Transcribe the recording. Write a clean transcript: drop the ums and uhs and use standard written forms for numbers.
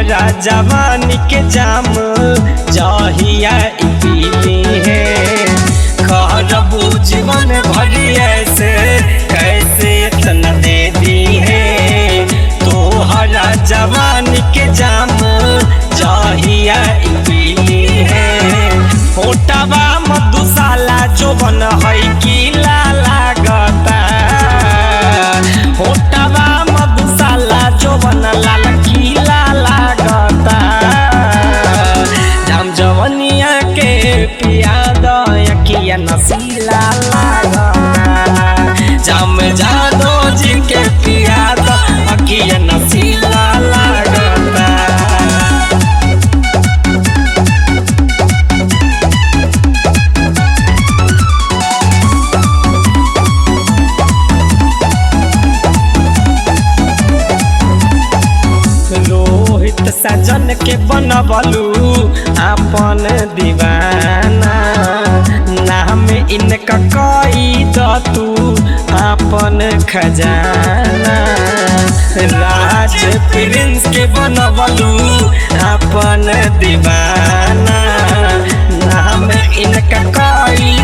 तोहरा जवानी के जाम जहिया पीली है खरबू जीवन भरी ऐसे कैसे इतना दे दी है तोहरा जवानी के जाम जहिया पीली है फोटवा मधुशाला जो बन है किला लागता फोटवा मधुशाला जो बन लाल किला लागता जाम जवनिया के पिया दया नसीला लागता जाम जादो जी के पिया दया नसीला लागता। रोहित सजन के बनबलू अपन दीवाना नाम इनका कई तू अपन खजाना राज प्रिंस के बनबलू अपन दीवाना नाम इनका कई